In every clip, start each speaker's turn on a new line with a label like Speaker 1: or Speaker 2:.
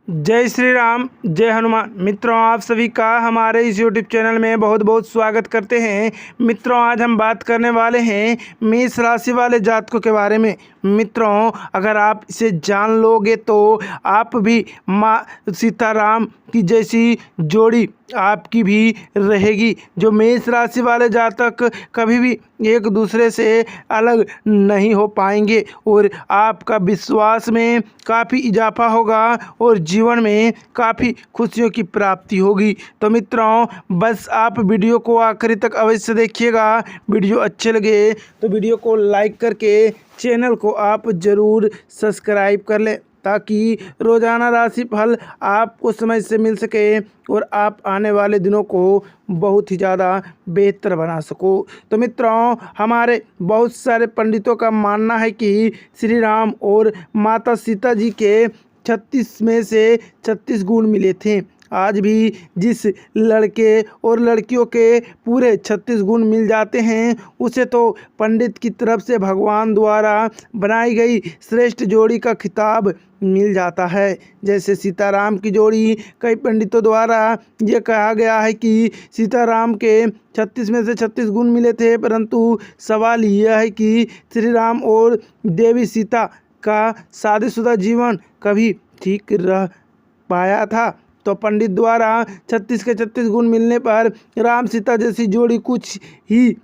Speaker 1: जय श्री राम, जय हनुमान। मित्रों, आप सभी का हमारे इस यूट्यूब चैनल में बहुत बहुत स्वागत करते हैं। मित्रों, आज हम बात करने वाले हैं मेष राशि वाले जातकों के बारे में। मित्रों, अगर आप इसे जान लोगे तो आप भी माँ सीताराम की जैसी जोड़ी आपकी भी रहेगी। जो मेष राशि वाले जातक कभी भी एक दूसरे से अलग नहीं हो पाएंगे और आपका विश्वास में काफ़ी इजाफा होगा और जीवन में काफ़ी खुशियों की प्राप्ति होगी। तो मित्रों, बस आप वीडियो को आखिरी तक अवश्य देखिएगा। वीडियो अच्छे लगे तो वीडियो को लाइक करके चैनल को आप ज़रूर सब्सक्राइब कर लें ताकि रोज़ाना राशि फल आपको समय से मिल सके और आप आने वाले दिनों को बहुत ही ज़्यादा बेहतर बना सको। तो मित्रों, हमारे बहुत सारे पंडितों का मानना है कि श्री राम और माता सीता जी के 36 में से 36 गुण मिले थे। आज भी जिस लड़के और लड़कियों के पूरे 36 गुण मिल जाते हैं उसे तो पंडित की तरफ से भगवान द्वारा बनाई गई श्रेष्ठ जोड़ी का खिताब मिल जाता है। जैसे सीताराम की जोड़ी, कई पंडितों द्वारा ये कहा गया है कि सीताराम के 36 में से 36 गुण मिले थे, परंतु सवाल यह है कि श्री राम और देवी सीता का शादीशुदा जीवन कभी ठीक रह पाया था। तो पंडित द्वारा 36 के 36 गुण मिलने पर राम सीता जैसी जोड़ी कुछ ही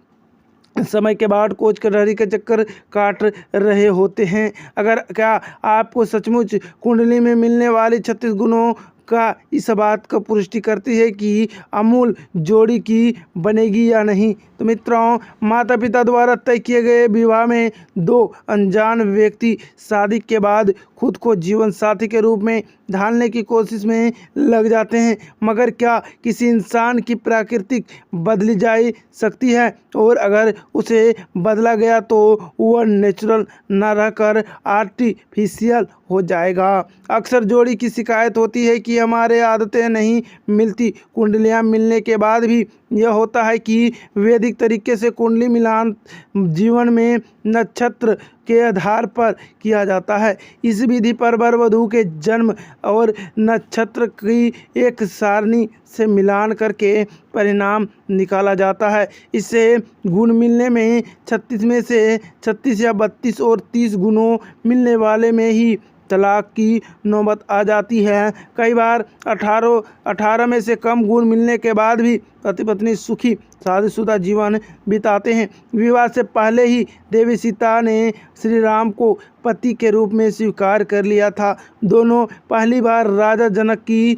Speaker 1: समय के बाद कोच कचहरी के चक्कर काट रहे होते हैं। अगर क्या आपको सचमुच कुंडली में मिलने वाली 36 गुणों का इस बात का पुष्टि करती है कि अमूल जोड़ी की बनेगी या नहीं। तो मित्रों, माता पिता द्वारा तय किए गए विवाह में दो अनजान व्यक्ति शादी के बाद खुद को जीवन साथी के रूप में ढालने की कोशिश में लग जाते हैं। मगर क्या किसी इंसान की प्रकृति बदली जा सकती है? और अगर उसे बदला गया तो वह नेचुरल न रहकर आर्टिफिशियल हो जाएगा। अक्सर जोड़ी की शिकायत होती है कि हमारे आदतें नहीं मिलती। कुंडलियां मिलने के बाद भी यह होता है कि वैदिक तरीके से कुंडली मिलान जीवन में नक्षत्र के आधार पर किया जाता है। इस विधि पर वर वधू के जन्म और नक्षत्र की एक सारणी से मिलान करके परिणाम निकाला जाता है। इससे गुण मिलने में 36 में से 36 या 32 और 30 गुणों मिलने वाले में ही तलाक की नौबत आ जाती है। कई बार 18 में से कम गुण मिलने के बाद भी पति पत्नी सुखी शादीशुदा जीवन बिताते हैं। विवाह से पहले ही देवी सीता ने श्री राम को पति के रूप में स्वीकार कर लिया था। दोनों पहली बार राजा जनक की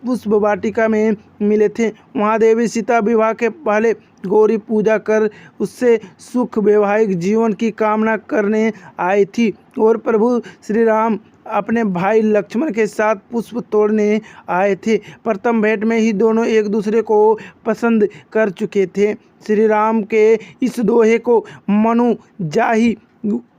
Speaker 1: पुष्प वाटिका में मिले थे। वहाँ देवी सीता विवाह के पहले गौरी पूजा कर उससे सुख वैवाहिक जीवन की कामना करने आई थी और प्रभु श्री राम अपने भाई लक्ष्मण के साथ पुष्प तोड़ने आए थे। प्रथम भेंट में ही दोनों एक दूसरे को पसंद कर चुके थे। श्री राम के इस दोहे को मनु जाहि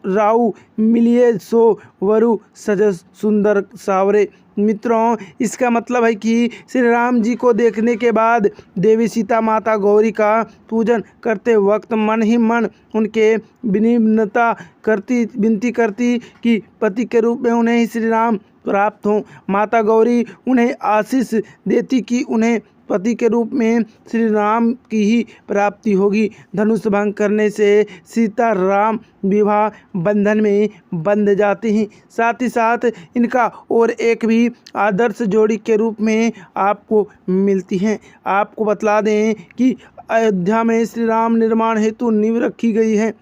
Speaker 1: राउ मिलिए सो वरु सजस सुंदर सावरे। मित्रों, इसका मतलब है कि श्री राम जी को देखने के बाद देवी सीता माता गौरी का पूजन करते वक्त मन ही मन उनके विनती करती कि पति के रूप में उन्हें ही श्री राम प्राप्त हों। माता गौरी उन्हें आशीष देती कि उन्हें पति के रूप में श्री राम की ही प्राप्ति होगी। धनुष भंग करने से सीता राम विवाह बंधन में बंध जाते हैं। साथ ही साथ इनका और एक भी आदर्श जोड़ी के रूप में आपको मिलती हैं। आपको बतला दें कि अयोध्या में श्री राम निर्माण हेतु नींव रखी गई है।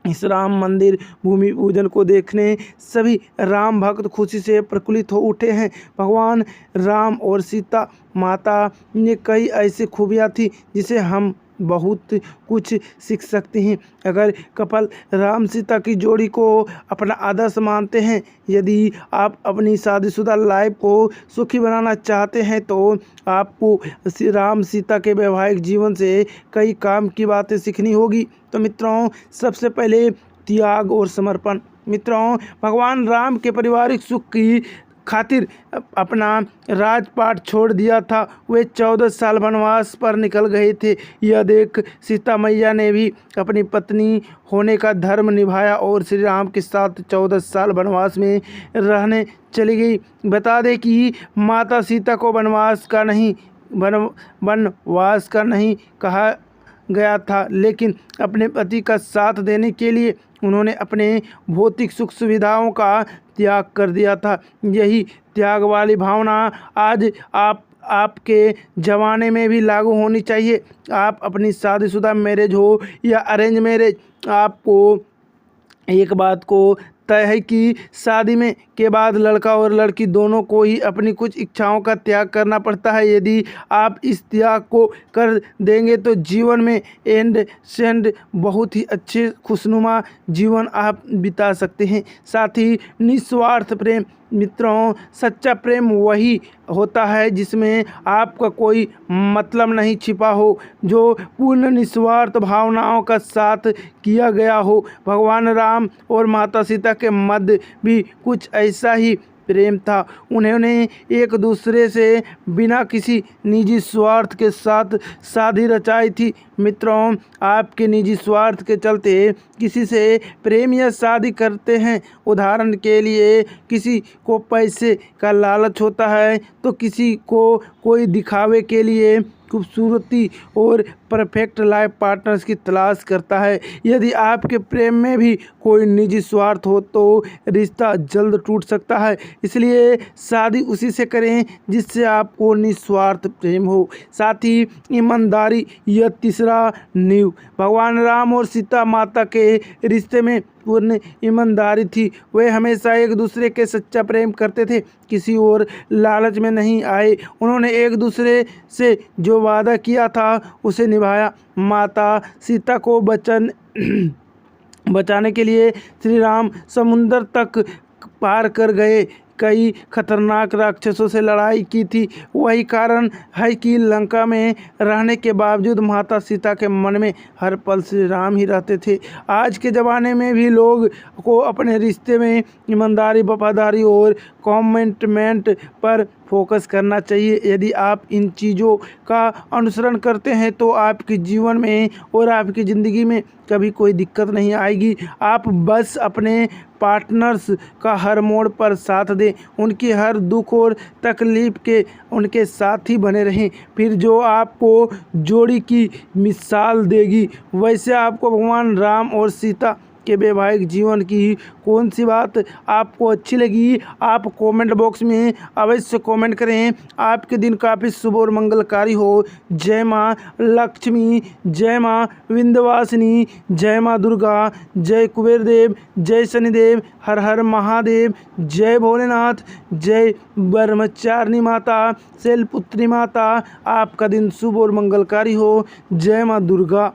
Speaker 1: इस राम मंदिर भूमि पूजन को देखने सभी राम भक्त खुशी से प्रफुल्लित हो उठे हैं। भगवान राम और सीता माता में कई ऐसी खूबियाँ थी जिसे हम बहुत कुछ सीख सकते हैं। अगर कपल राम सीता की जोड़ी को अपना आदर्श मानते हैं, यदि आप अपनी शादीशुदा लाइफ को सुखी बनाना चाहते हैं तो आपको श्री राम सीता के वैवाहिक जीवन से कई काम की बातें सीखनी होगी। तो मित्रों, सबसे पहले त्याग और समर्पण। मित्रों, भगवान राम के पारिवारिक सुख की खातिर अपना राजपाट छोड़ दिया था। वे 14 साल वनवास पर निकल गए थे। यह देख सीता मैया ने भी अपनी पत्नी होने का धर्म निभाया और श्री राम के साथ 14 साल वनवास में रहने चली गई। बता दें कि माता सीता को वनवास का नहीं कहा गया था, लेकिन अपने पति का साथ देने के लिए उन्होंने अपने भौतिक सुख सुविधाओं का त्याग कर दिया था। यही त्याग वाली भावना आज आपके ज़माने में भी लागू होनी चाहिए। आप अपनी शादीशुदा मैरिज हो या अरेंज मैरिज, आपको एक बात को तय है कि शादी में के बाद लड़का और लड़की दोनों को ही अपनी कुछ इच्छाओं का त्याग करना पड़ता है। यदि आप इस त्याग को कर देंगे तो जीवन में एंड बहुत ही अच्छे खुशनुमा जीवन आप बिता सकते हैं। साथ ही निस्वार्थ प्रेम, मित्रों, सच्चा प्रेम वही होता है जिसमें आपका कोई मतलब नहीं छिपा हो, जो पूर्ण निस्वार्थ भावनाओं का साथ किया गया हो। भगवान राम और माता सीता के मध्य भी कुछ ऐसा ही प्रेम था। उन्होंने एक दूसरे से बिना किसी निजी स्वार्थ के साथ शादी रचाई थी। मित्रों, आपके निजी स्वार्थ के चलते किसी से प्रेम या शादी करते हैं। उदाहरण के लिए किसी को पैसे का लालच होता है तो किसी को कोई दिखावे के लिए खूबसूरती और परफेक्ट लाइफ पार्टनर्स की तलाश करता है। यदि आपके प्रेम में भी कोई निजी स्वार्थ हो तो रिश्ता जल्द टूट सकता है। इसलिए शादी उसी से करें जिससे आपको निस्वार्थ प्रेम हो। साथ ही ईमानदारी, यह तीसरा नींव। भगवान राम और सीता माता के रिश्ते में पूर्ण ईमानदारी थी। वे हमेशा एक दूसरे के सच्चा प्रेम करते थे, किसी और लालच में नहीं आए। उन्होंने एक दूसरे से जो वादा किया था उसे निभाया। माता सीता को बचाने के लिए श्री राम समुद्र तक पार कर गए, कई खतरनाक राक्षसों से लड़ाई की थी। वही कारण है कि लंका में रहने के बावजूद माता सीता के मन में हर पल श्री राम ही रहते थे। आज के ज़माने में भी लोग को अपने रिश्ते में ईमानदारी, वफादारी और कमिटमेंट पर फोकस करना चाहिए। यदि आप इन चीज़ों का अनुसरण करते हैं तो आपके जीवन में और आपकी ज़िंदगी में कभी कोई दिक्कत नहीं आएगी। आप बस अपने पार्टनर्स का हर मोड़ पर साथ दें, उनकी हर दुख और तकलीफ के उनके साथ ही बने रहें। फिर जो आपको जोड़ी की मिसाल देगी। वैसे आपको भगवान राम और सीता के वैवाहिक जीवन की कौन सी बात आपको अच्छी लगी, आप कमेंट बॉक्स में अवश्य कमेंट करें। आपके दिन काफ़ी शुभ और मंगलकारी हो। जय माँ लक्ष्मी, जय माँ विंध्यवासिनी, जय माँ दुर्गा, जय कुबेर देव, जय शनिदेव, हर हर महादेव, जय भोलेनाथ, जय ब्रह्मचारिणी माता, शैलपुत्री माता। आपका दिन शुभ और मंगलकारी हो। जय माँ दुर्गा।